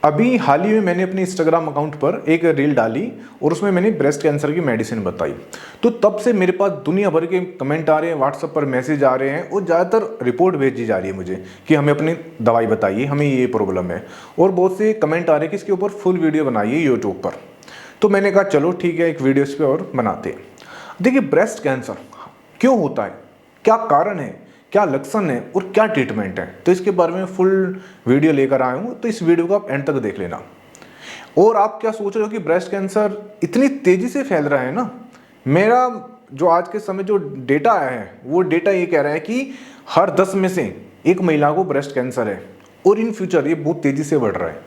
अभी हाल ही में मैंने अपने इंस्टाग्राम अकाउंट पर एक रील डाली और उसमें मैंने ब्रेस्ट कैंसर की मेडिसिन बताई। तो तब से मेरे पास दुनिया भर के कमेंट आ रहे हैं, व्हाट्सएप पर मैसेज आ रहे हैं और ज़्यादातर रिपोर्ट भेजी जा रही है मुझे कि हमें अपनी दवाई बताइए, हमें ये प्रॉब्लम है। और बहुत से कमेंट आ रहे हैं कि इसके ऊपर फुल वीडियो बनाइए यूट्यूब पर। तो मैंने कहा चलो ठीक है, एक वीडियो इस पर और बनाते हैं। देखिए, ब्रेस्ट कैंसर क्यों होता है, क्या कारण है, क्या लक्षण है और क्या ट्रीटमेंट है, तो इसके बारे में फुल वीडियो लेकर आया हूँ। तो इस वीडियो को आप एंड तक देख लेना। और आप क्या सोच रहे हो कि ब्रेस्ट कैंसर इतनी तेजी से फैल रहा है ना, मेरा जो आज के समय जो डेटा आया है वो डेटा ये कह रहा है कि हर 10 में से एक महिला को ब्रेस्ट कैंसर है और इन फ्यूचर ये बहुत तेजी से बढ़ रहा है।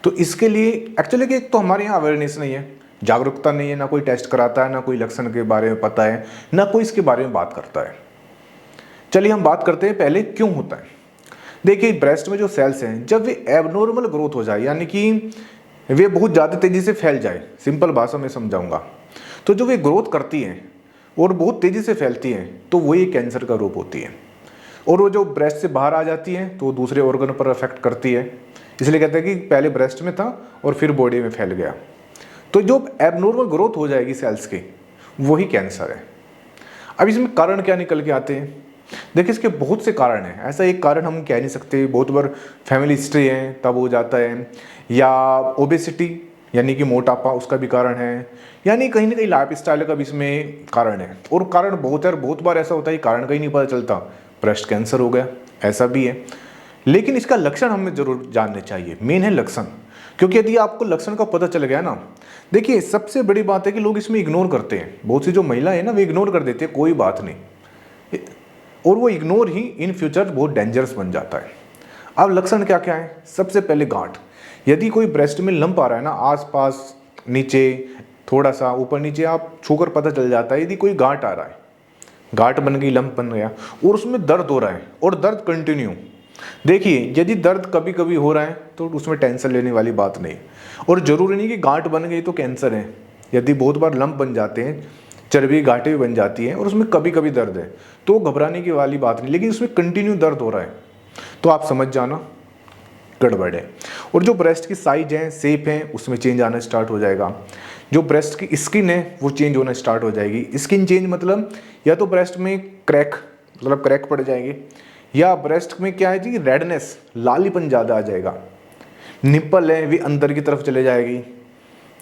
तो इसके लिए एक्चुअली कि एक तो हमारे यहाँ अवेयरनेस नहीं है, जागरूकता नहीं है, ना कोई टेस्ट कराता है, ना कोई लक्षण के बारे में पता है, ना कोई इसके बारे में बात करता है। चलिए हम बात करते हैं पहले क्यों होता है। देखिए, ब्रेस्ट में जो सेल्स हैं जब वे एबनॉर्मल ग्रोथ हो जाए, यानी कि वे बहुत ज़्यादा तेज़ी से फैल जाए, सिंपल भाषा में समझाऊंगा, तो जो वे ग्रोथ करती हैं और बहुत तेज़ी से फैलती हैं तो वही कैंसर का रूप होती है। और वो जो ब्रेस्ट से बाहर आ जाती है तो दूसरे ऑर्गन पर अफेक्ट करती है। इसलिए कहते हैं कि पहले ब्रेस्ट में था और फिर बॉडी में फैल गया। तो जो एबनॉर्मल ग्रोथ हो जाएगी सेल्स की, वही कैंसर है। अब इसमें कारण क्या निकल के आते हैं। देखिए, इसके बहुत से कारण हैं, ऐसा एक कारण हम कह नहीं सकते। बहुत बार फैमिली हिस्ट्री है तब हो जाता है, या ओबेसिटी यानी कि मोटापा, उसका भी कारण है, यानी कहीं ना कहीं लाइफ स्टाइल का भी इसमें कारण है। और कारण बहुत है, और बहुत बार ऐसा होता है कि कारण कहीं नहीं पता चलता, ब्रेस्ट कैंसर हो गया, ऐसा भी है। लेकिन इसका लक्षण हमें जरूर जानने चाहिए, मेन है लक्षण। क्योंकि यदि आपको लक्षण का पता चल गया ना, देखिए सबसे बड़ी बात है कि लोग इसमें इग्नोर करते हैं। बहुत सी जो महिला है ना, वे इग्नोर कर देते हैं, कोई बात नहीं, और वो इग्नोर ही इन फ्यूचर बहुत डेंजरस बन जाता है। अब लक्षण क्या क्या है। सबसे पहले गांठ। यदि कोई ब्रेस्ट में लंप आ रहा है ना, आसपास, नीचे, थोड़ा सा ऊपर नीचे, आप छूकर पता चल जाता है यदि कोई गांठ आ रहा है, गांठ बन गई, लंप बन गया और उसमें दर्द हो रहा है और दर्द कंटिन्यू। देखिए, यदि दर्द कभी कभी हो रहा है तो उसमें टेंशन लेने वाली बात नहीं, और जरूरी नहीं कि गांठ बन गई तो कैंसर है। यदि बहुत बार लंप बन जाते हैं, चर्बी गांठें भी बन जाती हैं और उसमें कभी कभी दर्द है, तो घबराने की वाली बात नहीं। लेकिन उसमें कंटिन्यू दर्द हो रहा है तो आप समझ जाना गड़बड़ है। और जो ब्रेस्ट की साइज है, शेप है, उसमें चेंज आना स्टार्ट हो जाएगा। जो ब्रेस्ट की स्किन है वो चेंज होना स्टार्ट हो जाएगी। स्किन चेंज मतलब या तो ब्रेस्ट में क्रैक, मतलब क्रैक पड़ जाएंगे, या ब्रेस्ट में क्या है जी, रेडनेस, लालीपन ज़्यादा आ जाएगा। निप्पल है वे अंदर की तरफ चले जाएगी,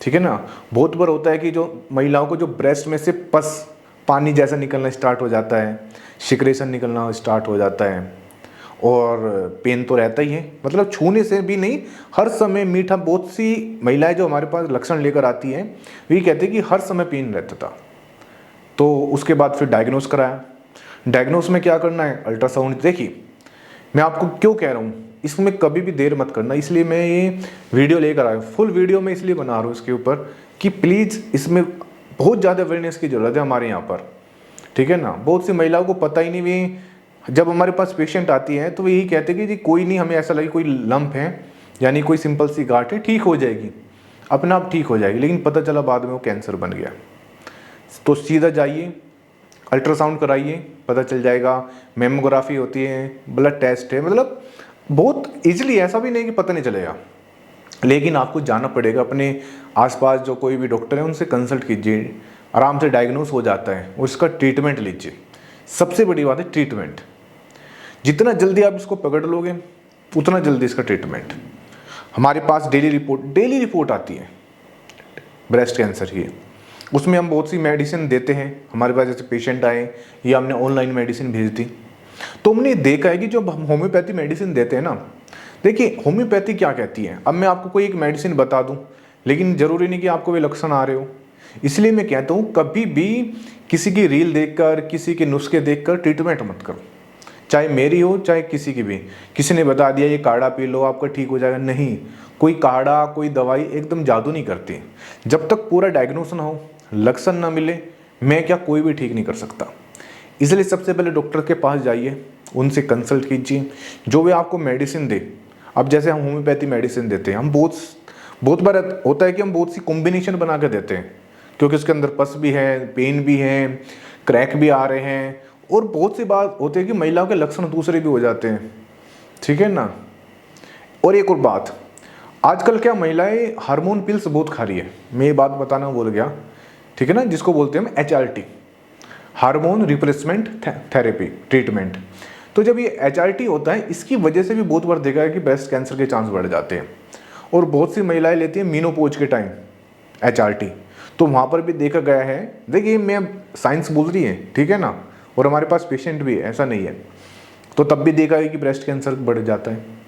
ठीक है ना। बहुत बार होता है कि जो महिलाओं को जो ब्रेस्ट में से पस, पानी जैसा निकलना स्टार्ट हो जाता है, सिक्रेशन निकलना स्टार्ट हो जाता है, और पेन तो रहता ही है, मतलब छूने से भी नहीं, हर समय मीठा। बहुत सी महिलाएं जो हमारे पास लक्षण लेकर आती हैं, वे कहते हैं कि हर समय पेन रहता था। तो उसके बाद फिर डायग्नोस कराया। डायग्नोस में क्या करना है, अल्ट्रासाउंड। देखिए, मैं आपको क्यों कह रहा हूँ, इसमें कभी भी देर मत करना, इसलिए मैं ये वीडियो लेकर आया हूँ। फुल वीडियो मैं इसलिए बना रहा हूँ इसके ऊपर कि प्लीज़, इसमें बहुत ज़्यादा अवेयरनेस की ज़रूरत है हमारे यहाँ पर, ठीक है ना। बहुत सी महिलाओं को पता ही नहीं, भी जब हमारे पास पेशेंट आती हैं तो वे यही कहते हैं कि जी कोई नहीं, हमें ऐसा लगे कोई लंप है, यानी कोई सिंपल सी गांठ है, ठीक हो जाएगी, अपना आप ठीक हो जाएगी। लेकिन पता चला बाद में वो कैंसर बन गया। तो सीधा जाइए, अल्ट्रासाउंड कराइए, पता चल जाएगा। मेमोग्राफी होती है, ब्लड टेस्ट है, मतलब बहुत इजीली, ऐसा भी नहीं कि पता नहीं चलेगा। लेकिन आपको जाना पड़ेगा, अपने आसपास जो कोई भी डॉक्टर है उनसे कंसल्ट कीजिए, आराम से डायग्नोस हो जाता है और इसका ट्रीटमेंट लीजिए। सबसे बड़ी बात है ट्रीटमेंट। जितना जल्दी आप इसको पकड़ लोगे उतना जल्दी इसका ट्रीटमेंट। हमारे पास डेली रिपोर्ट आती है ब्रेस्ट कैंसर की, उसमें हम बहुत सी मेडिसिन देते हैं। हमारे पास जैसे पेशेंट आए या हमने ऑनलाइन मेडिसिन भेज दी, तो हमने देखा है कि जो हम होम्योपैथी मेडिसिन देते हैं ना, देखिए होम्योपैथी क्या कहती है। अब मैं आपको कोई एक मेडिसिन बता दूं, लेकिन ज़रूरी नहीं कि आपको वे लक्षण आ रहे हो। इसलिए मैं कहता हूँ कभी भी किसी की रील देखकर, किसी के नुस्खे देखकर ट्रीटमेंट मत करो, चाहे मेरी हो चाहे किसी की भी। किसी ने बता दिया ये काढ़ा पी लो आपका ठीक हो जाएगा, नहीं, कोई काढ़ा, कोई दवाई एकदम जादू नहीं करती। जब तक पूरा डायग्नोस ना हो, लक्षण ना मिले, मैं क्या, कोई भी ठीक नहीं कर सकता। इसलिए सबसे पहले डॉक्टर के पास जाइए, उनसे कंसल्ट कीजिए, जो वे आपको मेडिसिन दे। अब जैसे हम होम्योपैथी मेडिसिन देते हैं, हम बहुत बार होता है कि हम बहुत सी कॉम्बिनेशन बना के देते हैं, क्योंकि उसके अंदर पस भी है, पेन भी है, क्रैक भी आ रहे हैं, और बहुत सी बात होती है कि महिलाओं के लक्षण दूसरे भी हो जाते हैं, ठीक है ना। और एक और बात, आजकल क्या महिलाएं हार्मोन पिल्स बहुत खा रही है, मैं ये बात बताना भूल गया, ठीक है ना, जिसको बोलते हैं हम HRT, hormone replacement therapy treatment. तो जब ये HRT होता है, इसकी वजह से भी बहुत बार देखा है कि ब्रेस्ट कैंसर के चांस बढ़ जाते हैं। और बहुत सी महिलाएं लेती हैं मीनोपोज के टाइम HRT, तो वहाँ पर भी देखा गया है, देखिए मैं साइंस बोल रही है, ठीक है ना, और हमारे पास पेशेंट भी है, ऐसा नहीं है, तो तब भी देखा है कि ब्रेस्ट कैंसर बढ़ जाता है,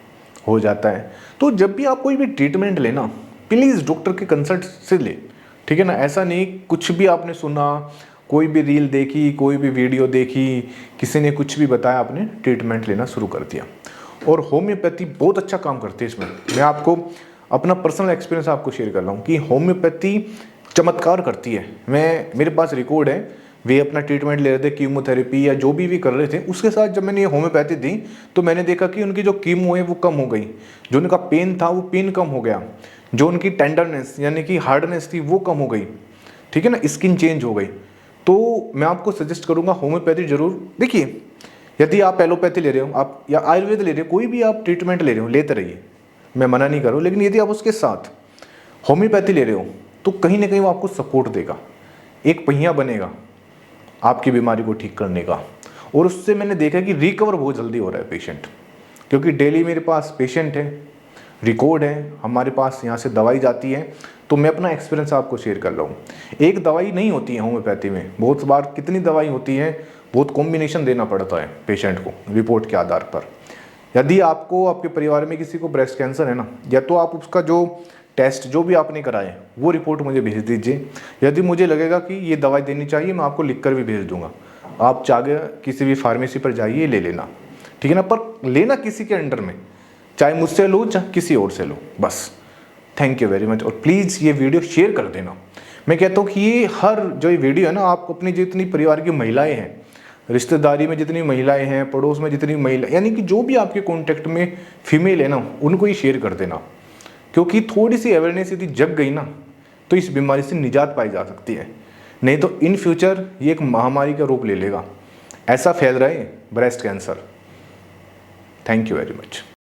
हो जाता है। तो जब भी आप कोई भी ट्रीटमेंट लेना, प्लीज़ डॉक्टर के कंसल्ट से ले, ठीक है ना। ऐसा नहीं कुछ भी आपने सुना, कोई भी रील देखी, कोई भी वीडियो देखी, किसी ने कुछ भी बताया, आपने ट्रीटमेंट लेना शुरू कर दिया। और होम्योपैथी बहुत अच्छा काम करती है इसमें। मैं आपको अपना पर्सनल एक्सपीरियंस आपको शेयर कर रहा हूँ कि होम्योपैथी चमत्कार करती है। मेरे पास रिकॉर्ड है, वे अपना ट्रीटमेंट ले रहे थे, कीमोथेरेपी या जो भी कर रहे थे, उसके साथ जब मैंने ये होम्योपैथी दी तो मैंने देखा कि उनकी जो कीमो है वो कम हो गई, जो उनका पेन था वो पेन कम हो गया, जो उनकी टेंडरनेस यानी कि हार्डनेस थी वो कम हो गई, ठीक है ना, स्किन चेंज हो गई। तो मैं आपको सजेस्ट करूँगा होम्योपैथी जरूर देखिए। यदि आप एलोपैथी ले रहे हो, आप या आयुर्वेद ले रहे हो, कोई भी आप ट्रीटमेंट ले रहे हो, लेते रहिए, मैं मना नहीं कर रहा हूँ, लेकिन यदि आप उसके साथ होम्योपैथी ले रहे हो तो कहीं ना कहीं वो आपको सपोर्ट देगा, एक पहिया बनेगा आपकी बीमारी को ठीक करने का। और उससे मैंने देखा कि रिकवर बहुत जल्दी हो रहा है पेशेंट, क्योंकि डेली मेरे पास पेशेंट है, रिकॉर्ड है, हमारे पास यहाँ से दवाई जाती है, तो मैं अपना एक्सपीरियंस आपको शेयर कर रहा हूँ। एक दवाई नहीं होती है होम्योपैथी में, बहुत बार कितनी दवाई होती है, बहुत कॉम्बिनेशन देना पड़ता है पेशेंट को रिपोर्ट के आधार पर। यदि आपको, आपके परिवार में किसी को ब्रेस्ट कैंसर है ना, या तो आप उसका जो टेस्ट जो भी आपने कराए वो रिपोर्ट मुझे भेज दीजिए। यदि मुझे लगेगा कि ये दवाई देनी चाहिए, मैं आपको लिख कर भी भेज दूंगा, आप चाहे किसी भी फार्मेसी पर जाइए, ले लेना, ठीक है ना, पर लेना किसी के अंडर में, चाहे मुझसे लो चाहे किसी और से लो, बस। Thank you very much. और प्लीज़ ये वीडियो शेयर कर देना। मैं कहता हूँ कि ये जो ये वीडियो है ना, आप अपनी जितनी परिवार की महिलाएँ हैं, रिश्तेदारी में जितनी महिलाएं हैं, पड़ोस में जितनी महिला, यानी कि जो भी आपके कॉन्टेक्ट में फीमेल है ना, उनको ही शेयर कर देना, क्योंकि थोड़ी सी अवेयरनेस यदि जग गई ना तो इस बीमारी से निजात पाई जा सकती है। नहीं तो इन फ्यूचर ये एक महामारी का रूप ले लेगा, ऐसा फैल रहा है breast cancer. Thank you very much.